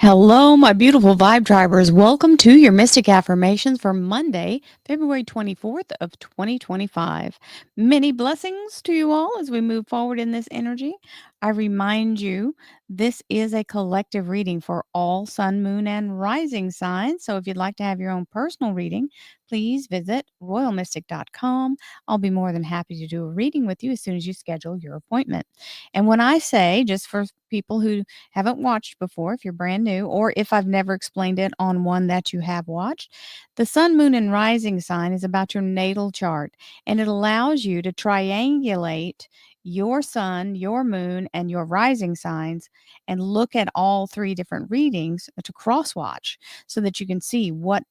Hello, my beautiful vibe drivers. Welcome to your Mystic Affirmations for Monday, February 24th of 2025. Many blessings to you all as we move forward in this energy. I remind you, this is a collective reading for all sun, moon, and rising signs. So if you'd like to have your own personal reading, please visit royalmystic.com. I'll be more than happy to do a reading with you as soon as you schedule your appointment. And when I say, just for people who haven't watched before, if you're brand new, or if I've never explained it on one that you have watched, the sun, moon, and rising sign is about your natal chart, and it allows you to triangulate your sun, your moon, and your rising signs and look at all three different readings to cross watch so that you can see what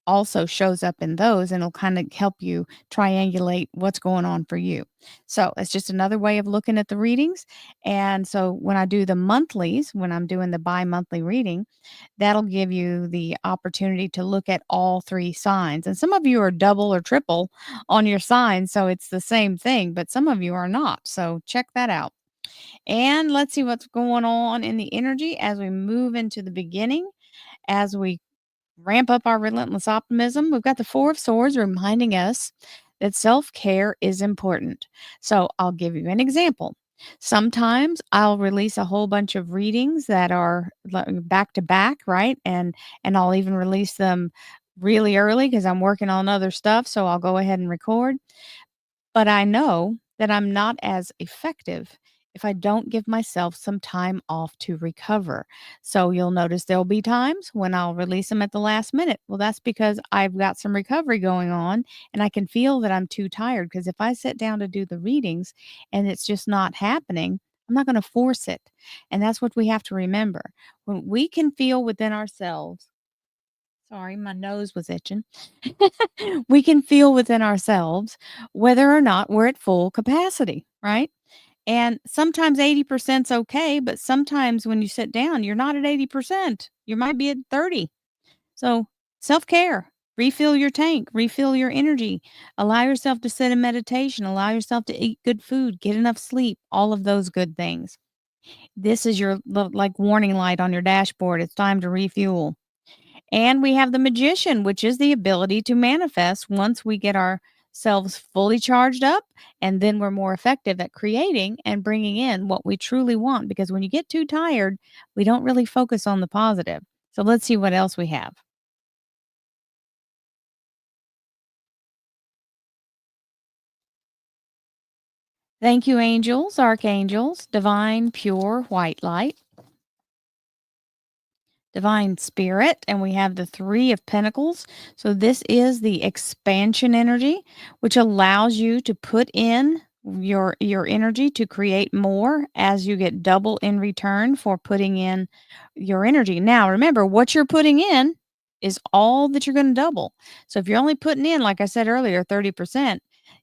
also shows up in those, and it'll kind of help you triangulate what's going on for you. So it's just another way of looking at the readings. And so when I do the monthlies, when I'm doing the bi-monthly reading, that'll give you the opportunity to look at all three signs. And some of you are double or triple on your signs, so it's the same thing, but some of you are not. So check that out. And let's see what's going on in the energy as we move into the beginning, as we ramp up our relentless optimism. We've got the Four of Swords reminding us that self care is important. So I'll give you an example. Sometimes I'll release a whole bunch of readings that are back to back, right? And I'll even release them really early because I'm working on other stuff. So I'll go ahead and record. But I know that I'm not as effective if I don't give myself some time off to recover. So you'll notice there'll be times when I'll release them at the last minute. Well, that's because I've got some recovery going on and I can feel that I'm too tired. Because if I sit down to do the readings and it's just not happening, I'm not going to force it. And that's what we have to remember. When we can feel within ourselves, sorry, my nose was itching. We can feel within ourselves whether or not we're at full capacity, right? And sometimes 80% is okay, but sometimes when you sit down, you're not at 80%. You might be at 30. So, self-care, refill your tank, refill your energy, allow yourself to sit in meditation, allow yourself to eat good food, get enough sleep, all of those good things. This is your like warning light on your dashboard. It's time to refuel. And we have the magician, which is the ability to manifest once we get ourselves fully charged up. And then we're more effective at creating and bringing in what we truly want. Because when you get too tired, we don't really focus on the positive. So let's see what else we have. Thank you, angels, archangels, divine, pure, white light, divine spirit, and we have the Three of Pentacles. So this is the expansion energy, which allows you to put in your energy to create more as you get double in return for putting in your energy. Now, remember what you're putting in is all that you're going to double. So if you're only putting in, like I said earlier, 30%,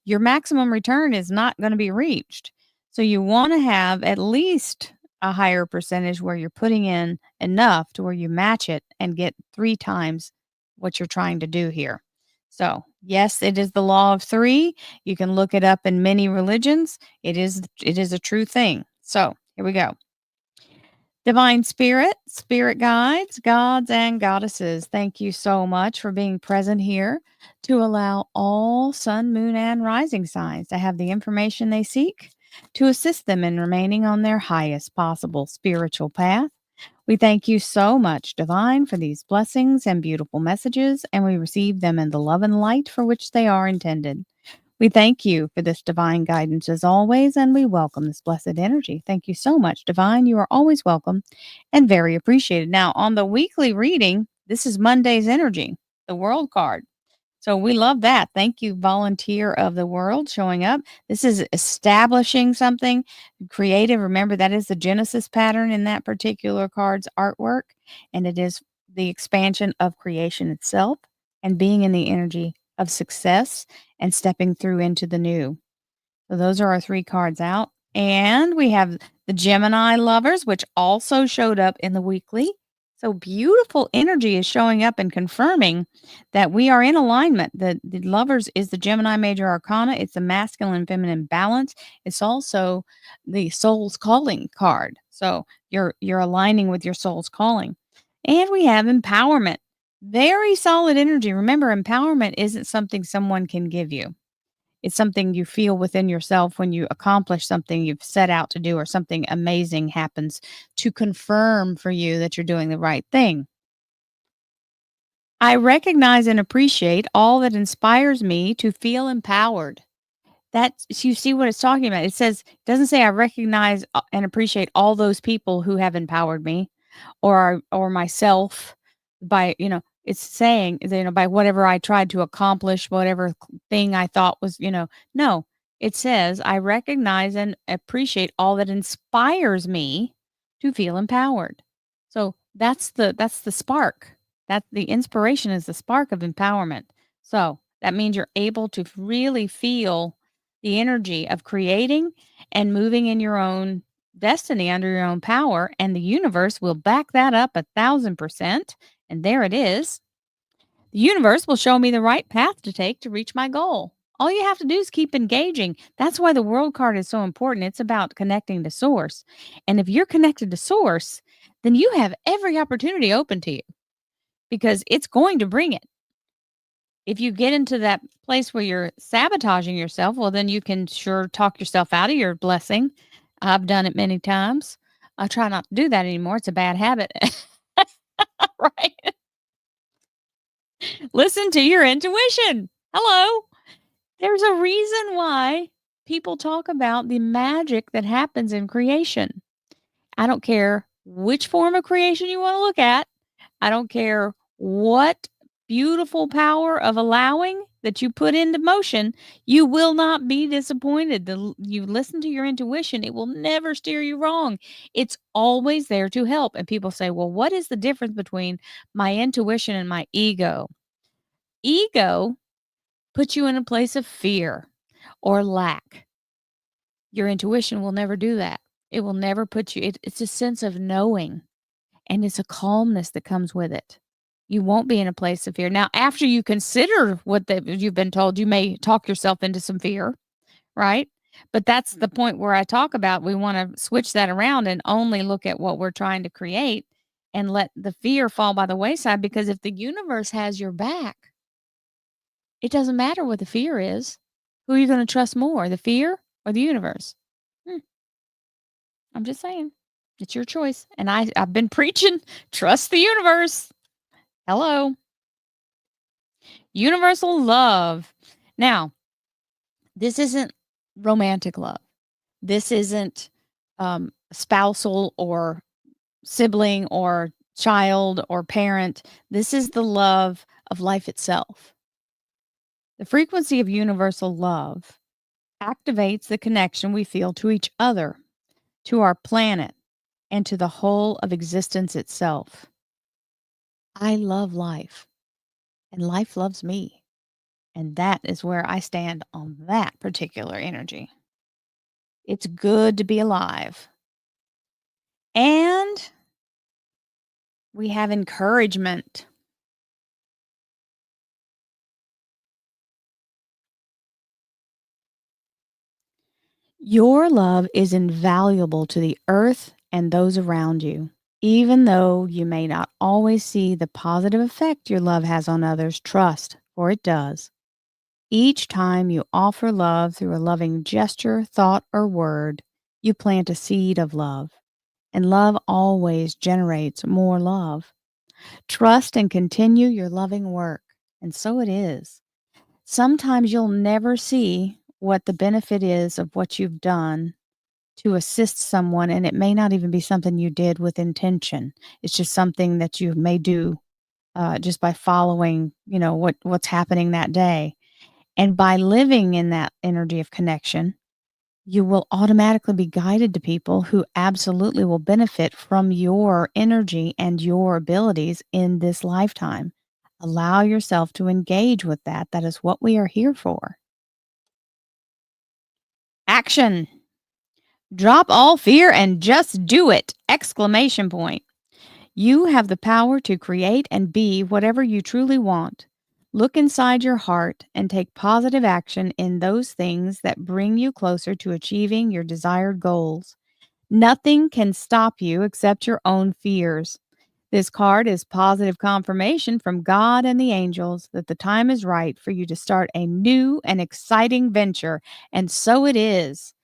your maximum return is not going to be reached. So you want to have at least a higher percentage where you're putting in enough to where you match it and get 3 times what you're trying to do here. So, yes, it is the law of 3. You can look it up in many religions. It is a true thing. So, here we go. Divine Spirit, spirit guides, gods, and goddesses, thank you so much for being present here to allow all sun, moon, and rising signs to have the information they seek to assist them in remaining on their highest possible spiritual path. We thank you so much, Divine, for these blessings and beautiful messages, and we receive them in the love and light for which they are intended. We thank you for this divine guidance as always, and we welcome this blessed energy. Thank you so much, Divine. You are always welcome and very appreciated. Now, on the weekly reading, this is Monday's energy, the world card. So we love that. Thank you, volunteer of the world, showing up. This is establishing something creative. Remember, that is the Genesis pattern in that particular card's artwork, and it is the expansion of creation itself and being in the energy of success and stepping through into the new. So those are our 3 cards out. And we have the Gemini lovers, which also showed up in the weekly. So beautiful energy is showing up and confirming that we are in alignment. The lovers is the Gemini major arcana. It's the masculine and feminine balance. It's also the soul's calling card. So you're aligning with your soul's calling. And we have empowerment. Very solid energy. Remember, empowerment isn't something someone can give you. It's something you feel within yourself when you accomplish something you've set out to do or something amazing happens to confirm for you that you're doing the right thing. I recognize and appreciate all that inspires me to feel empowered. That you see what it's talking about. It doesn't say I recognize and appreciate all those people who have empowered me or myself by, it's saying, by whatever I tried to accomplish, whatever thing I thought was, no, it says I recognize and appreciate all that inspires me to feel empowered. So that's the spark. That the inspiration is the spark of empowerment. So that means you're able to really feel the energy of creating and moving in your own destiny under your own power, and the universe will back that up 1,000%. And there it is. The universe will show me the right path to take to reach my goal. All you have to do is keep engaging. That's why the world card is so important. It's about connecting to source. And if you're connected to source, then you have every opportunity open to you because it's going to bring it. If you get into that place where you're sabotaging yourself, well, then you can sure talk yourself out of your blessing. I've done it many times. I try not to do that anymore. It's a bad habit. Right? Listen to your intuition. Hello. There's a reason why people talk about the magic that happens in creation. I don't care which form of creation you want to look at. I don't care what beautiful power of allowing that you put into motion, you will not be disappointed. You listen to your intuition, it will never steer you wrong. It's always there to help. And people say, well, what is the difference between my intuition and my ego? Ego puts you in a place of fear or lack. Your intuition will never do that. It will never put you, it's a sense of knowing. And it's a calmness that comes with it. You won't be in a place of fear. Now, after you consider you've been told, you may talk yourself into some fear, right? But that's the point where I talk about we want to switch that around and only look at what we're trying to create and let the fear fall by the wayside. Because if the universe has your back, it doesn't matter what the fear is. Who are you going to trust more, the fear or the universe? Hmm, I'm just saying. It's your choice. And I've been preaching, trust the universe. Hello. Universal love. Now, this isn't romantic love. This isn't spousal or sibling or child or parent. This is the love of life itself. The frequency of universal love activates the connection we feel to each other, to our planet, and to the whole of existence itself. I love life, and life loves me. And that is where I stand on that particular energy. It's good to be alive. And we have encouragement. Your love is invaluable to the earth and those around you. Even though you may not always see the positive effect your love has on others, trust, for it does. Each time you offer love through a loving gesture, thought, or word, you plant a seed of love. And love always generates more love. Trust and continue your loving work. And so it is. Sometimes you'll never see what the benefit is of what you've done to assist someone, and it may not even be something you did with intention. It's just something that you may do just by following, what's happening that day. And by living in that energy of connection, you will automatically be guided to people who absolutely will benefit from your energy and your abilities in this lifetime. Allow yourself to engage with that. That is what we are here for. Action. Drop all fear and just do it! Exclamation point. You have the power to create and be whatever you truly want. Look inside your heart and take positive action in those things that bring you closer to achieving your desired goals. Nothing can stop you except your own fears. This card is positive confirmation from God and the angels that the time is right for you to start a new and exciting venture. And so it is.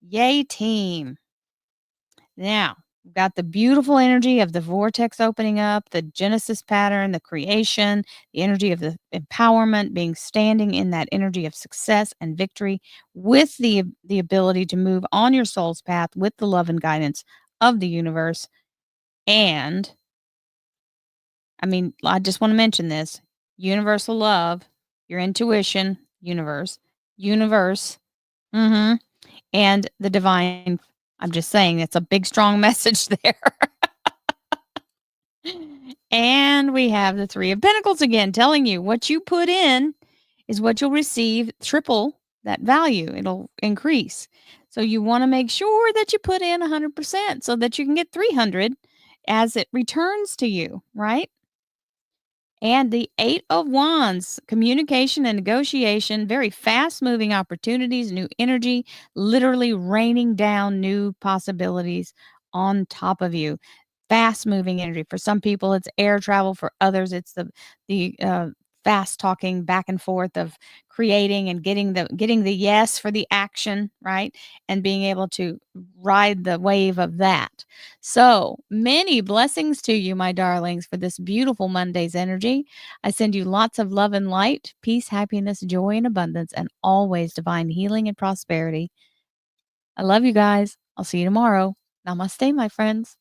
Yay, team. Now, we've got the beautiful energy of the vortex opening up, the Genesis pattern, the creation, the energy of the empowerment, being standing in that energy of success and victory with the ability to move on your soul's path with the love and guidance of the universe. And I mean, I just want to mention this universal love, your intuition, universe, mhm, and the divine. I'm just saying it's a big, strong message there. And we have the Three of Pentacles again, telling you what you put in is what you'll receive, triple that value. It'll increase. So you want to make sure that you put in 100% so that you can get 300 as it returns to you, right? And the Eight of Wands, communication and negotiation, very fast moving opportunities, new energy, literally raining down new possibilities on top of you. Fast moving energy. For some people, it's air travel. For others, it's the fast talking back and forth of creating and getting the yes for the action, right? And being able to ride the wave of that. So many blessings to you, my darlings, for this beautiful Monday's energy. I send you lots of love and light, peace, happiness, joy, and abundance, and always divine healing and prosperity. I love you guys. I'll see you tomorrow. Namaste, my friends.